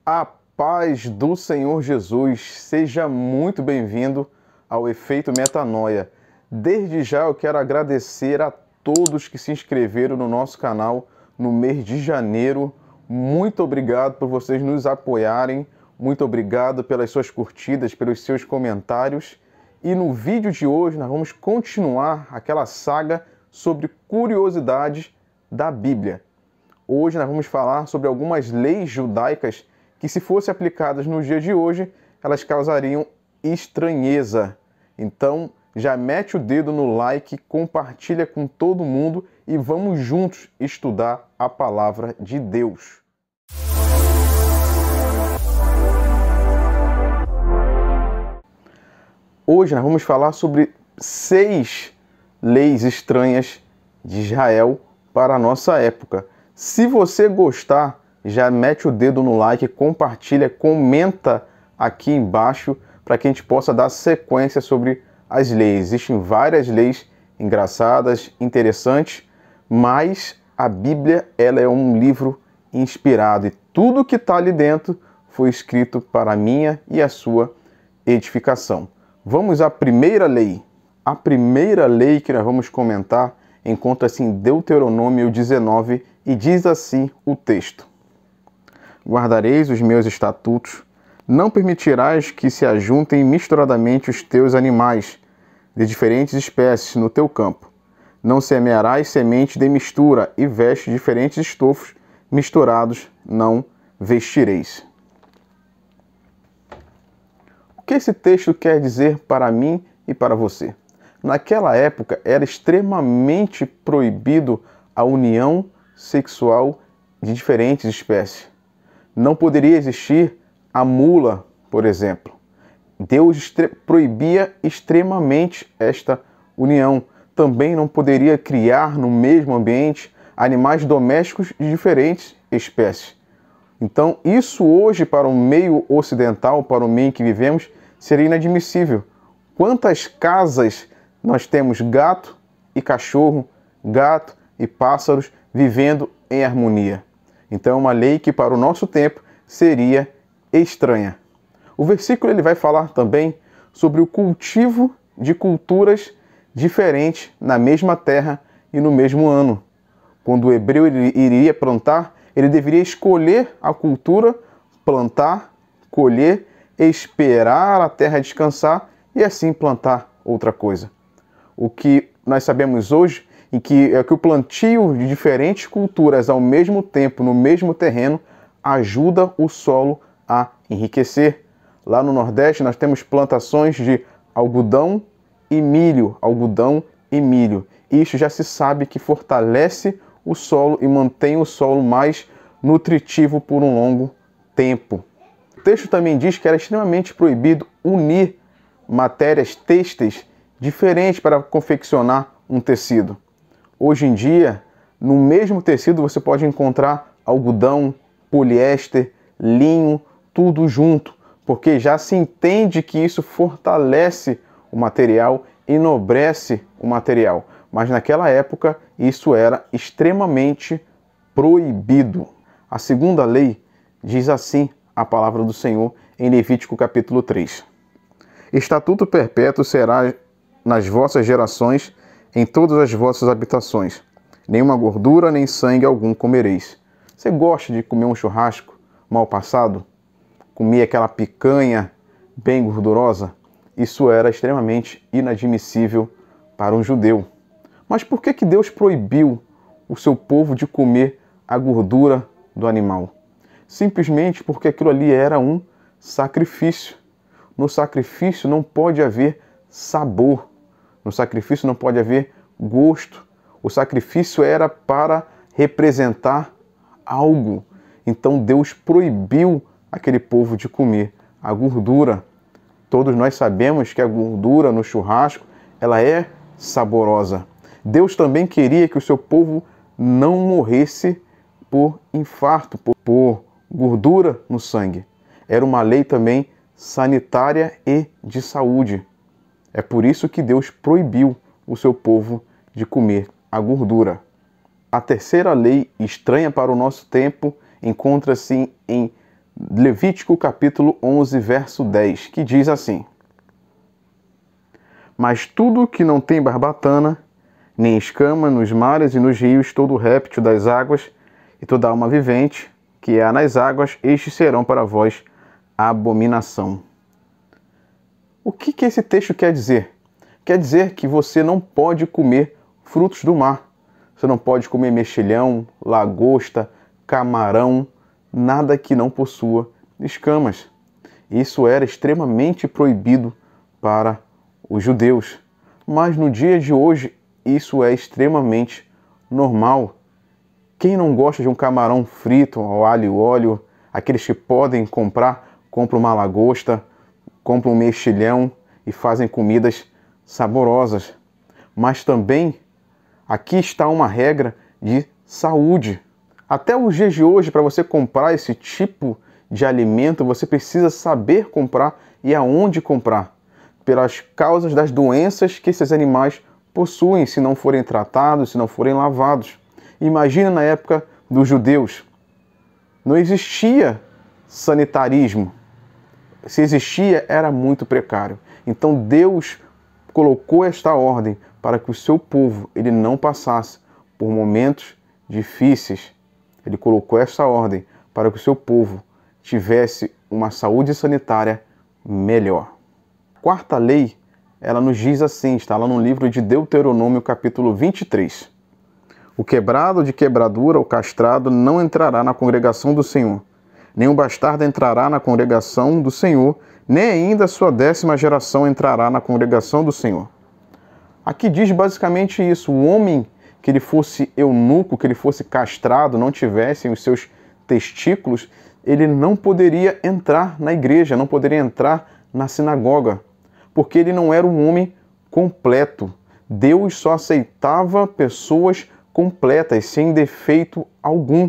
A paz do Senhor Jesus, seja muito bem-vindo ao Efeito Metanoia. Desde já eu quero agradecer a todos que se inscreveram no nosso canal no mês de janeiro. Muito obrigado por vocês nos apoiarem, muito obrigado pelas suas curtidas, pelos seus comentários. E no vídeo de hoje nós vamos continuar aquela saga sobre curiosidades da Bíblia. Hoje nós vamos falar sobre algumas leis judaicas que, se fossem aplicadas nos dias de hoje, elas causariam estranheza. Então, já mete o dedo no like, compartilha com todo mundo e vamos juntos estudar a palavra de Deus. Hoje nós vamos falar sobre 6 leis estranhas de Israel para a nossa época. Se você gostar, já mete o dedo no like, compartilha, comenta aqui embaixo para que a gente possa dar sequência sobre as leis. Existem várias leis engraçadas, interessantes, mas a Bíblia ela é um livro inspirado e tudo que está ali dentro foi escrito para a minha e a sua edificação. Vamos à primeira lei. A primeira lei que nós vamos comentar encontra-se em Deuteronômio 19 e diz assim o texto: Guardareis os meus estatutos, não permitirás que se ajuntem misturadamente os teus animais de diferentes espécies no teu campo. Não semearás semente de mistura e vestes diferentes estofos misturados não vestireis. O que esse texto quer dizer para mim e para você? Naquela época era extremamente proibido a união sexual de diferentes espécies. Não poderia existir a mula, por exemplo. Deus proibia extremamente esta união. Também não poderia criar no mesmo ambiente animais domésticos de diferentes espécies. Então, isso hoje, para o meio ocidental, para o meio em que vivemos, seria inadmissível. Quantas casas nós temos gato e cachorro, gato e pássaros vivendo em harmonia? Então é uma lei que para o nosso tempo seria estranha. O versículo ele vai falar também sobre o cultivo de culturas diferentes na mesma terra e no mesmo ano. Quando o hebreu iria plantar, ele deveria escolher a cultura, plantar, colher, esperar a terra descansar e assim plantar outra coisa. O que nós sabemos hoje é que o plantio de diferentes culturas ao mesmo tempo, no mesmo terreno, ajuda o solo a enriquecer. Lá no Nordeste nós temos plantações de algodão e milho, Isso já se sabe que fortalece o solo e mantém o solo mais nutritivo por um longo tempo. O texto também diz que era extremamente proibido unir matérias têxteis diferentes para confeccionar um tecido. Hoje em dia, no mesmo tecido você pode encontrar algodão, poliéster, linho, tudo junto, porque já se entende que isso fortalece o material, enobrece o material. Mas naquela época isso era extremamente proibido. A segunda lei diz assim a palavra do Senhor em Levítico capítulo 3. Estatuto perpétuo será nas vossas gerações, em todas as vossas habitações. Nenhuma gordura, nem sangue algum comereis. Você gosta de comer um churrasco mal passado? Comer aquela picanha bem gordurosa? Isso era extremamente inadmissível para um judeu. Mas por que Deus proibiu o seu povo de comer a gordura do animal? Simplesmente porque aquilo ali era um sacrifício. No sacrifício não pode haver sabor. No sacrifício não pode haver gosto. O sacrifício era para representar algo. Então Deus proibiu aquele povo de comer a gordura. Todos nós sabemos que a gordura no churrasco, ela é saborosa. Deus também queria que o seu povo não morresse por infarto, por gordura no sangue. Era uma lei também sanitária e de saúde. É por isso que Deus proibiu o seu povo de comer a gordura. A terceira lei, estranha para o nosso tempo, encontra-se em Levítico capítulo 11, verso 10, que diz assim: Mas tudo que não tem barbatana, nem escama nos mares e nos rios, todo réptil das águas e toda alma vivente que há nas águas, estes serão para vós abominação. O que esse texto quer dizer? Quer dizer que você não pode comer frutos do mar. Você não pode comer mexilhão, lagosta, camarão, nada que não possua escamas. Isso era extremamente proibido para os judeus. Mas no dia de hoje, isso é extremamente normal. Quem não gosta de um camarão frito ao alho e óleo, aqueles que podem comprar, compram uma lagosta, compram um mexilhão e fazem comidas saborosas. Mas também aqui está uma regra de saúde. Até os dias de hoje, para você comprar esse tipo de alimento, você precisa saber comprar e aonde comprar, pelas causas das doenças que esses animais possuem se não forem tratados, se não forem lavados. Imagina na época dos judeus, não existia sanitarismo. Se existia, era muito precário. Então Deus colocou esta ordem para que o seu povo ele não passasse por momentos difíceis. Ele colocou esta ordem para que o seu povo tivesse uma saúde sanitária melhor. A quarta lei, ela nos diz assim, está lá no livro de Deuteronômio, capítulo 23. O quebrado de quebradura, o castrado, não entrará na congregação do Senhor. Nem o bastardo entrará na congregação do Senhor, nem ainda a sua 10ª geração entrará na congregação do Senhor. Aqui diz basicamente isso, o homem que ele fosse eunuco, que ele fosse castrado, não tivessem os seus testículos, ele não poderia entrar na igreja, não poderia entrar na sinagoga, porque ele não era um homem completo. Deus só aceitava pessoas completas, sem defeito algum.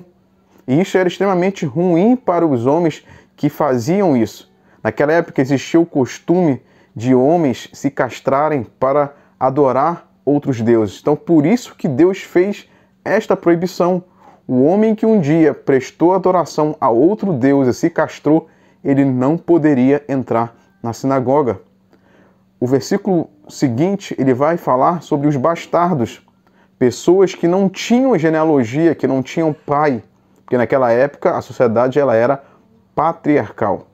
E isso era extremamente ruim para os homens que faziam isso. Naquela época existia o costume de homens se castrarem para adorar outros deuses. Então, por isso que Deus fez esta proibição. O homem que um dia prestou adoração a outro deus e se castrou, ele não poderia entrar na sinagoga. O versículo seguinte, ele vai falar sobre os bastardos, pessoas que não tinham genealogia, que não tinham pai, porque naquela época a sociedade ela era patriarcal.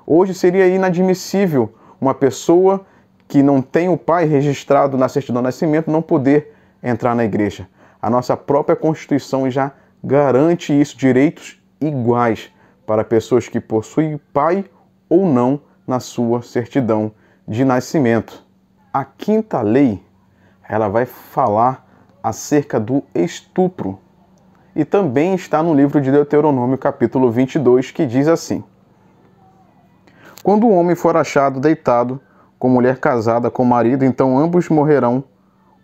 Hoje seria inadmissível uma pessoa que não tem o pai registrado na certidão de nascimento não poder entrar na igreja. A nossa própria Constituição já garante isso, direitos iguais para pessoas que possuem pai ou não na sua certidão de nascimento. A quinta lei, ela vai falar acerca do estupro. E também está no livro de Deuteronômio, capítulo 22, que diz assim: Quando o homem for achado deitado com mulher casada com o marido, então ambos morrerão,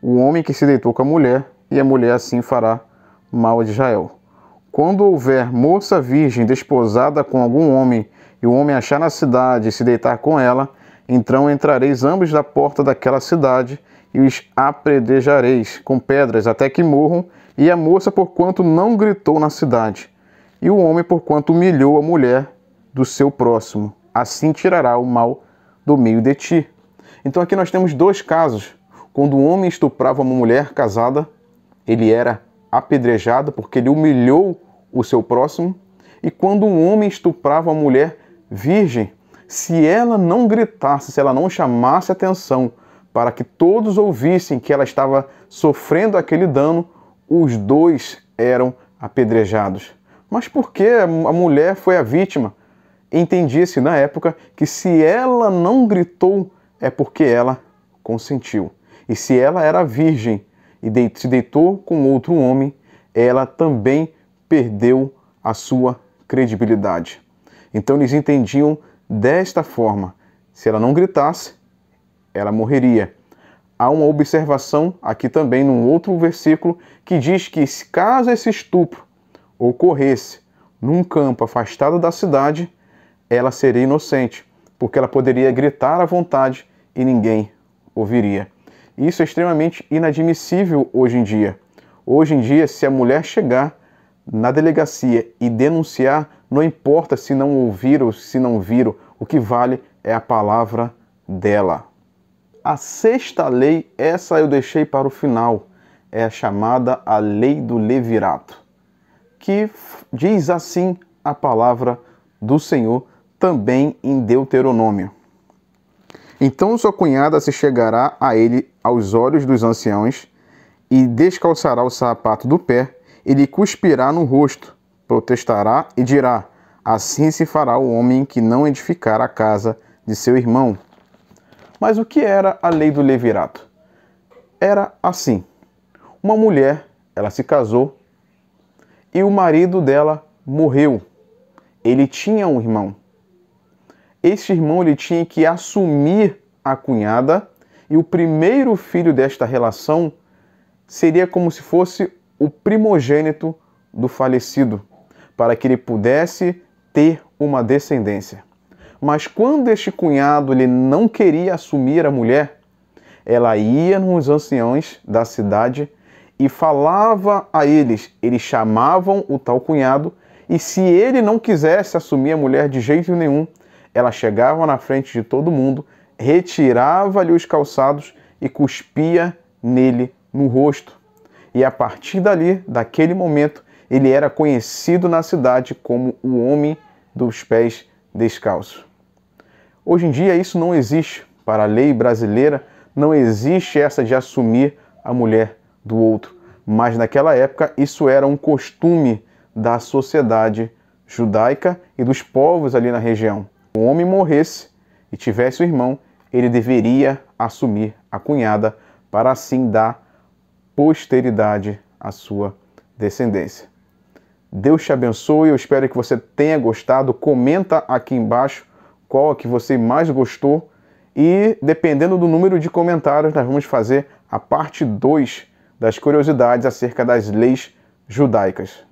o homem que se deitou com a mulher, e a mulher assim fará mal a Israel. Quando houver moça virgem desposada com algum homem, e o homem achar na cidade e se deitar com ela, então entrareis ambos da porta daquela cidade, e os apedrejareis com pedras até que morram, e a moça porquanto não gritou na cidade, e o homem porquanto humilhou a mulher do seu próximo. Assim tirará o mal do meio de ti. Então aqui nós temos dois casos. Quando o homem estuprava uma mulher casada, ele era apedrejado porque ele humilhou o seu próximo. E quando um homem estuprava uma mulher virgem, se ela não gritasse, se ela não chamasse atenção para que todos ouvissem que ela estava sofrendo aquele dano, os dois eram apedrejados. Mas por que a mulher foi a vítima? Entendia-se na época que se ela não gritou, é porque ela consentiu. E se ela era virgem e se deitou com outro homem, ela também perdeu a sua credibilidade. Então eles entendiam desta forma: se ela não gritasse, ela morreria. Há uma observação aqui também num outro versículo que diz que caso esse estupro ocorresse num campo afastado da cidade, ela seria inocente, porque ela poderia gritar à vontade e ninguém ouviria. Isso é extremamente inadmissível hoje em dia. Hoje em dia, se a mulher chegar na delegacia e denunciar, não importa se não ouviram ou se não viram, o que vale é a palavra dela. A sexta lei, essa eu deixei para o final, é a chamada a lei do levirato, que diz assim a palavra do Senhor também em Deuteronômio. Então sua cunhada se chegará a ele aos olhos dos anciãos e descalçará o sapato do pé e lhe cuspirá no rosto, protestará e dirá: assim se fará o homem que não edificar a casa de seu irmão. Mas o que era a lei do levirato? Era assim: uma mulher, ela se casou e o marido dela morreu. Ele tinha um irmão. Este irmão ele tinha que assumir a cunhada e o primeiro filho desta relação seria como se fosse o primogênito do falecido, para que ele pudesse ter uma descendência. Mas quando este cunhado ele não queria assumir a mulher, ela ia nos anciãos da cidade e falava a eles, eles chamavam o tal cunhado, e se ele não quisesse assumir a mulher de jeito nenhum, ela chegava na frente de todo mundo, retirava-lhe os calçados e cuspia nele no rosto. E a partir dali, daquele momento, ele era conhecido na cidade como o homem dos pés descalços. Hoje em dia isso não existe. Para a lei brasileira, não existe essa de assumir a mulher do outro. Mas naquela época isso era um costume da sociedade judaica e dos povos ali na região. Se um homem morresse e tivesse um irmão, ele deveria assumir a cunhada para assim dar posteridade à sua descendência. Deus te abençoe, eu espero que você tenha gostado. Comenta aqui embaixo qual que você mais gostou e dependendo do número de comentários nós vamos fazer a parte 2 das curiosidades acerca das leis judaicas.